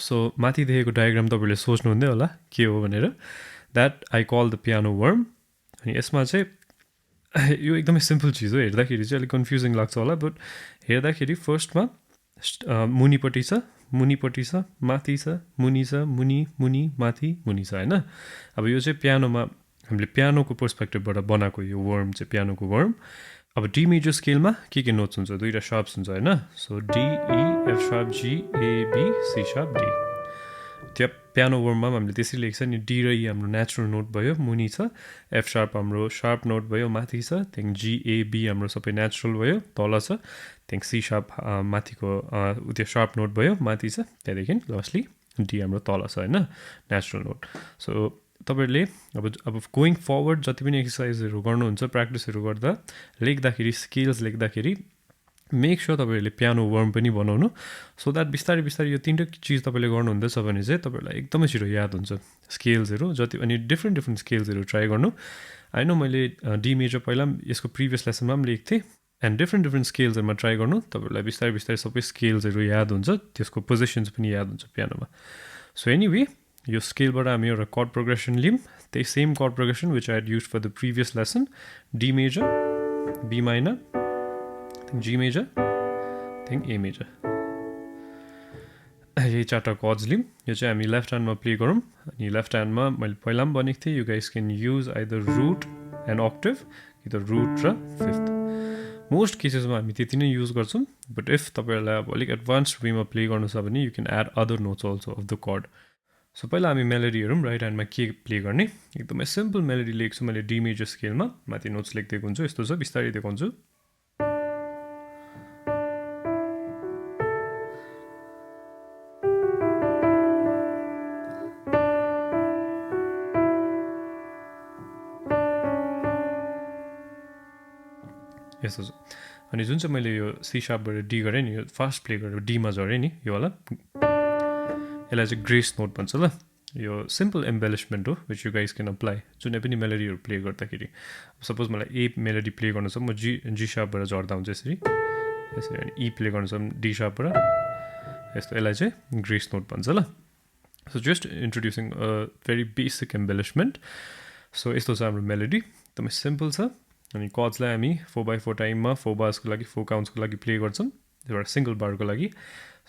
So माथि देखेको diagram तपाईँले सोच्नुहुँदै होला के हो भनेर that I call the piano worm अनि यसमा चाहिँ यो एकदमै सिम्पल चिज हो हेर्दाखेरि चाहिँ अलिक कन्फ्युजिङ लाग्छ होला बट हेर्दाखेरि फर्स्टमा मुनिपट्टि छ माथि छ मुनि माथि मुनि छ होइन अब यो चाहिँ पियानोमा हामीले पियानोको पर्सपेक्टिभबाट बनाएको यो वर्म चाहिँ पियानोको वर्म अब डी मेजर स्केलमा के नोट्स हुन्छ दुईवटा शार्प्स हुन्छ होइन so D E F sharp G A B C sharp D त्यो पियानो वर्ममा हामीले त्यसरी लेख्छ नि डी र ई हाम्रो नेचुरल नोट भयो मुनि छ एफ शार्प हाम्रो शार्प नोट भयो माथि छ त्यहाँदेखि जी ए बी हाम्रो सबै नेचुरल भयो तल छ त्यहाँदेखि सी शार्प माथिको त्यो शार्प नोट भयो माथि छ त्यहाँदेखि लास्टली डी हाम्रो तल छ होइन नेचुरल नोट सो तपाईँहरूले अब गोइङ फरवर्ड जति पनि एक्सर्साइजहरू गर्नुहुन्छ प्र्याक्टिसहरू गर्दा लेख्दाखेरि स्केल्स लेख्दाखेरि मेक स्योर तपाईँहरूले पियानो वर्म पनि बनाउनु सो द्याट बिस्तारै बिस्तारै यो तिनवटै चिज तपाईँले गर्नुहुँदैछ भने चाहिँ तपाईँहरूलाई एकदमै छिटो याद हुन्छ स्केल्सहरू जति अनि डिफ्रेन्ट स्केल्सहरू ट्राई गर्नु होइन मैले डी मेजर पहिला पनि यसको प्रिभियस लेसनमा पनि लेख्थेँ एन्ड डिफ्रेन्ट स्केल्सहरूमा ट्राई गर्नु तपाईँहरूलाई बिस्तारै बिस्तारै सबै स्केल्सहरू याद हुन्छ त्यसको पोजिसन्स पनि याद हुन्छ पियानोमा सो एनिवे यो स्केलबाट हामी एउटा कर्ड प्रोग्रेसन लियौँ त्यही same chord progression which I had use for the previous lesson D major B minor G major त्यहाँदेखि ए मेजर यही चारवटा कर्ड्स लियौँ यो चाहिँ हामी लेफ्ट ह्यान्डमा प्ले गरौँ अनि लेफ्ट ह्यान्डमा मैले पहिला पनि भनेको थिएँ you guys can use either root and octave कि त रुट र फिफ्थ मोस्ट केसेसमा हामी त्यति नै युज गर्छौँ बट इफ तपाईँहरूलाई अब अलिक एडभान्स वेमा प्ले गर्नु छ भने you can add other notes also of the chord so पहिला हामी मेलोडी हेरौँ राइट ह्यान्डमा के प्ले गर्ने एकदमै सिम्पल मेलोडी लेख्छु मैले डी मेजर स्केलमा माथि नोट्स लेखिदिएको हुन्छु यस्तो छ बिस्तारै देखाउँछु यस्तो छ अनि जुन चाहिँ मैले यो सी शार्पबाट डी गरेँ नि यो फास्ट प्ले गरेर डीमा झरेँ नि यो होला यसलाई चाहिँ ग्रेस नोट भन्छ ल यो सिम्पल एम्बेलिसमेन्ट हो which you guys can apply जुनै पनि मेलोडीहरू प्ले गर्दाखेरि सपोज मलाई ए मेलोडी प्ले गर्नु छ म जी शार्पबाट झर्दा हुन्छ यसरी अनि ई प्ले गर्नु छ डी शार्पबाट यस्तो यसलाई चाहिँ ग्रेस नोट भन्छ ल so just introducing a very basic embellishment so यस्तो छ हाम्रो मेलोडी एकदमै सिम्पल छ अनि कर्ड्सलाई हामी 4x4 टाइममा 4 बार्सको लागि 4 काउन्ट्सको लागि प्ले गर्छौँ एउटा सिङ्गल बारको लागि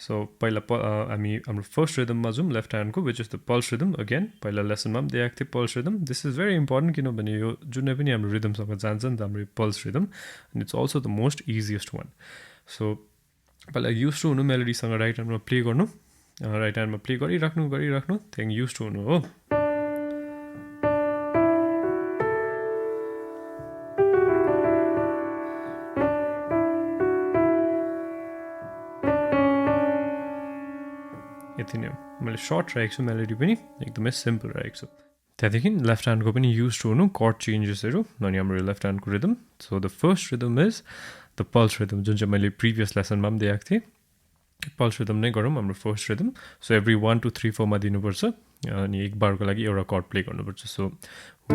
सो पहिला हामी हाम्रो फर्स्ट रिदममा जाउँ लेफ्ट ह्यान्डको which is the pulse rhythm again पहिला लेसनमा पनि दिएको थियो pulse rhythm this is very important किनभने यो जुनै पनि हाम्रो रिदमसँग जान्छ नि त हाम्रो pulse rhythm and it's also the most easiest one so पहिला युज टु हुनु मेलोडीसँग राइट ह्यान्डमा प्ले गर्नु राइट ह्यान्डमा प्ले गरिराख्नु त्यहाँदेखि युज टु हुनु हो यति नै हो मैले सर्ट राखेको छु मेलोडी पनि एकदमै सिम्पल राखेको छु त्यहाँदेखि लेफ्ट ह्यान्डको पनि युज टु हुनु कर्ड चेन्जेसहरू अनि हाम्रो लेफ्ट ह्यान्डको rhythm so the first rhythm is the pulse rhythm जुन चाहिँ मैले प्रिभियस लेसनमा पनि दिएको थिएँ पल्स रिदम नै गरौँ हाम्रो फर्स्ट रिदम सो एभ्री 1 2 3 4 मा दिनुपर्छ अनि एक बारको लागि एउटा कर्ड प्ले गर्नुपर्छ so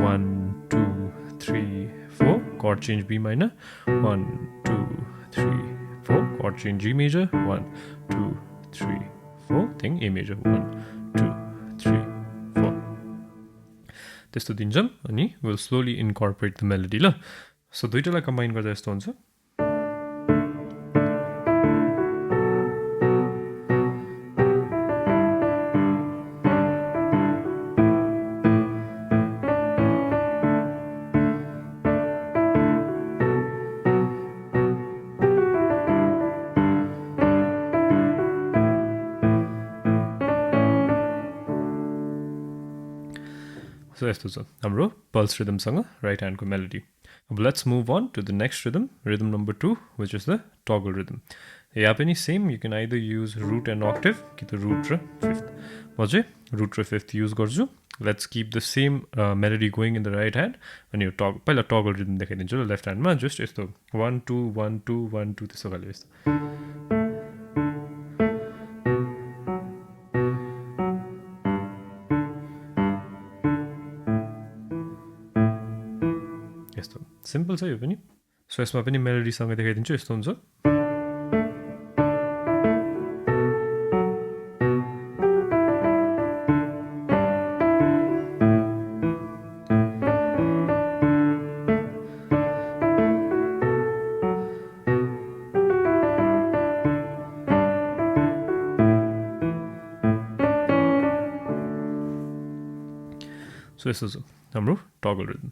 1 2 3 4 chord change B minor 1 2 3 4 chord change G major 1 2 3 4 thing A major 1 2 3 4 त्यस्तो दिन्छौँ अनि will slowly incorporate the melody ल सो दुईटालाई कम्बाइन गर्दा यस्तो हुन्छ सो यस्तो छ हाम्रो पल्स रिदमसँग राइट ह्यान्डको मेलोडी अब let's move on to the next rhythm number 2 which is the toggle rhythm यहाँ पनि same you can either use root and octave कि त रुट र फिफ्थ म चाहिँ रुट र फिफ्थ युज गर्छु let's keep the same melody going in the right hand अनि यो पहिला टगल रिदम देखाइदिन्छु ल लेफ्ट ह्यान्डमा जस्ट यस्तो 1 2 1 2 1 2 त्यस्तो खाले यस्तो यस्तो सिम्पल छ यो पनि सो यसमा पनि मेलोडीसँग देखाइदिन्छु यस्तो हुन्छ सो यस्तो छ हाम्रो toggle rhythm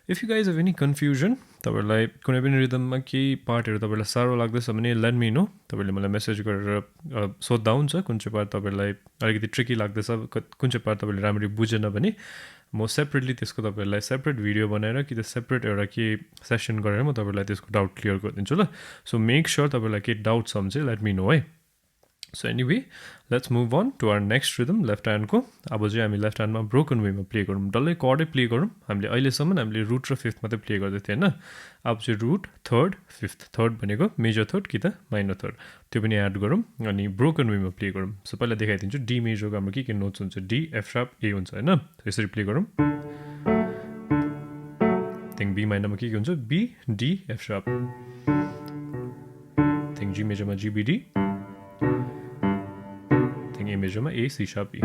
if you guys have any confusion तपाईँहरूलाई कुनै पनि रिदममा केही पार्टहरू तपाईँलाई साह्रो लाग्दैछ भने लेट मी नो तपाईँले मलाई मेसेज गरेर सोद्धा हुन्छ कुन चाहिँ पार्ट तपाईँलाई अलिकति ट्रिकी लाग्दैछ कुन चाहिँ पार्ट तपाईँले राम्ररी बुझेन भने म सेपरेटली त्यसको तपाईँहरूलाई सेपरेट भिडियो बनाएर कि त सेपरेट एउटा के सेसन गरेर म तपाईँलाई त्यसको डाउट क्लियर गरिदिन्छु ल सो मेक स्योर तपाईँलाई केही डाउट छ भने चाहिँ लेट मी नो है so anyway let's move on to our next rhythm left ह्यान्डको अब चाहिँ हामी लेफ्ट ह्यान्डमा ब्रोकन वेमा प्ले गरौँ डल्लै कर्डै प्ले गरौँ हामीले अहिलेसम्म हामीले रुट र फिफ्थ मात्रै प्ले गर्दै थिएँ होइन अब चाहिँ रुट थर्ड फिफ्थ थर्ड भनेको मेजर थर्ड कि त माइनर थर्ड त्यो पनि एड गरौँ अनि ब्रोकन वेमा प्ले गरौँ सो पहिला देखाइदिन्छु डी मेजरको हाम्रो के नोट्स हुन्छ डी एफ सार्प ए हुन्छ होइन यसरी प्ले गरौँ त्यहाँदेखि बी माइनरमा के हुन्छ बी डी एफ सार्प त्यहाँदेखि जी मेजरमा GBD A measure A C sharp E.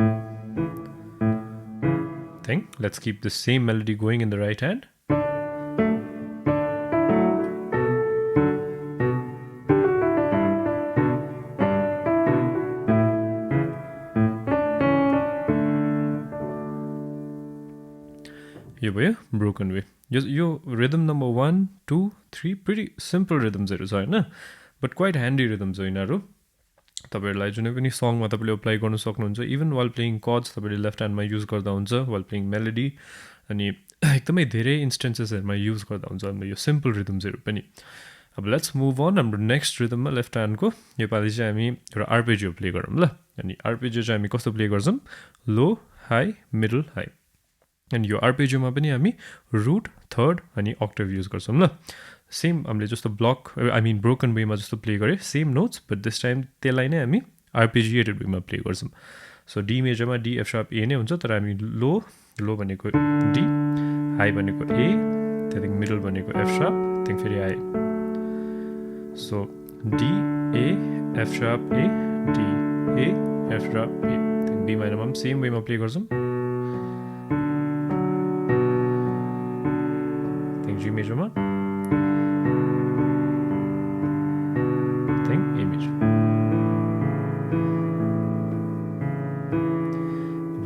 Then let's keep the same melody going in the right hand. यो भयो broken way. यो rhythm number 1, 2, 3 pretty simple rhythms are होइन but quite handy rhythms हो यिनीहरू तपाईहरुलाई जुनै पनि सङमा तपाईले अप्लाई गर्न सक्नुहुन्छ इभन वाइल प्लेइङ कर्ड्स तपाईले लेफ्ट ह्यान्डमा युज गर्दा हुन्छ वाइल प्लेइङ मेलोडी अनि एकदमै धेरै इन्स्टेन्सेसहरुमा युज गर्दा हुन्छ हाम्रो यो सिम्पल रिदम्सहरु पनि अब लेट्स मुभ अन हाम्रो नेक्स्ट रिदममा लेफ्ट ह्यान्डको नेपाली चाहिँ हामी एउटा आर्पेजियो प्ले गरौँ ल अनि आर्पेजियो चाहिँ हामी कस्तो प्ले गर्छौं लो हाई मिडल हाई अनि यो आर्पेजियोमा पनि हामी रुट थर्ड अनि अक्टेभ युज गर्छौं ल सेम हामीले जस्तो ब्लक आई मिन ब्रोकन वेमा जस्तो प्ले गरे same notes but this time त्यसलाई नै हामी आर्पेजिएटेड वेमा प्ले गर्छौं सो डी मेजरमा डी एफ सार्प ए नै हुन्छ तर हामी लो भनेको डी हाई भनेको ए त्यहाँदेखि मिडल भनेको एफ सार्प त्यहाँदेखि फेरि आई so D A F sharp A D A F sharp A त्यहाँदेखि बी माइनरमा पनि सेम वेमा प्ले गर्छौं त्यहाँदेखि जी मेजरमा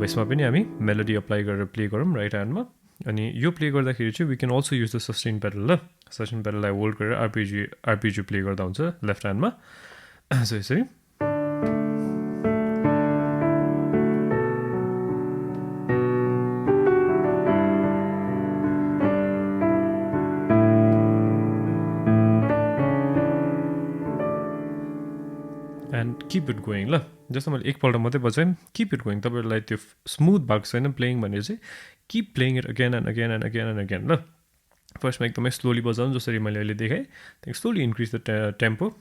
यसमा पनि हामी मेलोडी अप्लाई गरेर प्ले गरौँ राइट ह्यान्डमा अनि यो प्ले गर्दाखेरि चाहिँ we can also use the sustain pedal ल सस्टेन पेडललाई होल्ड गरेर आरपिजी प्ले गर्दा हुन्छ लेफ्ट ह्यान्डमा सो यसरी एन्ड किप इट गोइङ ल जस्तो मैले एकपल्ट मात्रै बजाएँ किप इट गोइङ तपाईँहरूलाई त्यो स्मुथ भएको छैन प्लेइङ भनेर चाहिँ keep playing it again and again and again and again ल फर्स्टमा एकदमै स्लोली बजाउनु जसरी मैले अहिले देखाएँ त्यहाँदेखि स्लोली इन्क्रिज द टेम्पो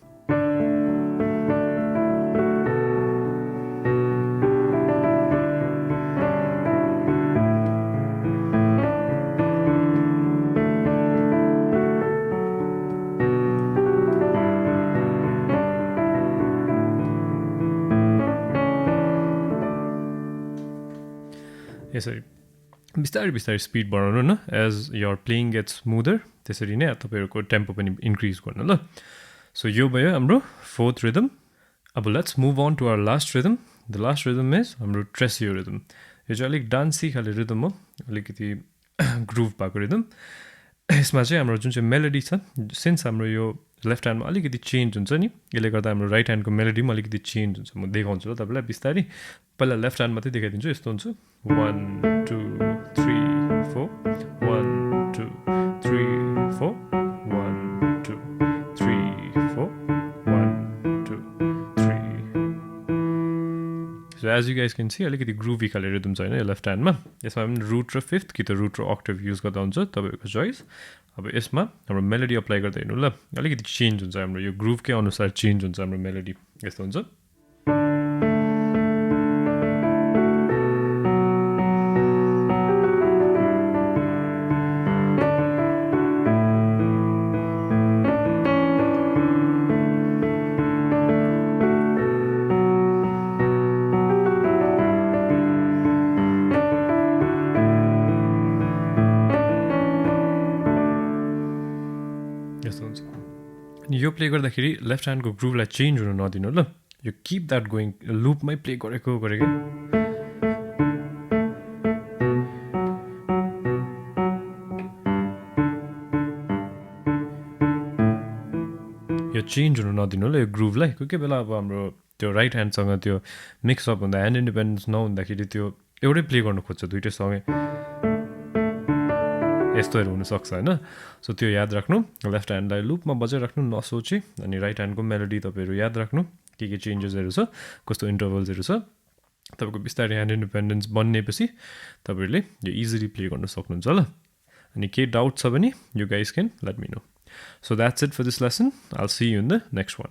यसरी बिस्तारै बिस्तारै स्पिड बढाउनु न as your playing gets smoother त्यसरी नै तपाईँहरूको टेम्पो पनि इन्क्रिज गर्नु ल सो यो भयो हाम्रो फोर्थ रिदम अब let's move on to our last rhythm the last rhythm is हाम्रो ट्रेसियो रिदम यो चाहिँ अलिक डान्सी खाले रिदम हो अलिकति ग्रुभ भएको रिदम यसमा चाहिँ हाम्रो जुन चाहिँ मेलोडी छ सिन्स हाम्रो यो लेफ्ट ह्यान्डमा अलिकति चेन्ज हुन्छ नि यसले गर्दा हाम्रो राइट ह्यान्डको मेलोडी पनि अलिकति चेन्ज हुन्छ म देखाउँछु ल तपाईँलाई बिस्तारै पहिला लेफ्ट ह्यान्ड मात्रै देखाइदिन्छु यस्तो हुन्छ 1 2 3 4 1 2 3 4 1 2 3 4 1 2 3 so as you guys can see अलिकति ग्रुभी खाले रिदम छ होइन यो लेफ्ट ह्यान्डमा यसमा पनि रुट र फिफ्थ कि त रुट र अक्टेभ युज गर्दा हुन्छ तपाईँको चोइस अब यसमा हाम्रो मेलोडी अप्लाई गर्दा हेर्नु ल अलिकति चेन्ज हुन्छ हाम्रो यो ग्रुभकै अनुसार चेन्ज हुन्छ हाम्रो मेलोडी यस्तो हुन्छ यो प्ले गर्दाखेरि लेफ्ट ह्यान्डको ग्रुभलाई चेन्ज हुन नदिनु ल यो किप द्याट गोइङ लुपमै प्ले गरेको चेन्ज हुनु नदिनु होला यो ग्रुभलाई कोही कोही बेला अब हाम्रो त्यो राइट ह्यान्डसँग त्यो मिक्सअप हुँदा ह्यान्ड इन्डिपेन्डेन्स नहुँदाखेरि त्यो एउटै प्ले गर्नु खोज्छ दुइटै सँगै यस्तोहरू हुनसक्छ होइन सो त्यो याद राख्नु लेफ्ट ह्यान्डलाई लुपमा बजाइराख्नु नसोची अनि राइट ह्यान्डको मेलोडी तपाईँहरू याद राख्नु के चेन्जेसहरू छ कस्तो इन्टरभल्सहरू छ तपाईँको बिस्तारै ह्यान्ड इन्डिपेन्डेन्स बन्नेपछि तपाईँहरूले यो इजिली प्ले गर्न सक्नुहुन्छ ल अनि केही डाउट छ भने you guys can let me know so that's it for this lesson I'll see you in the next one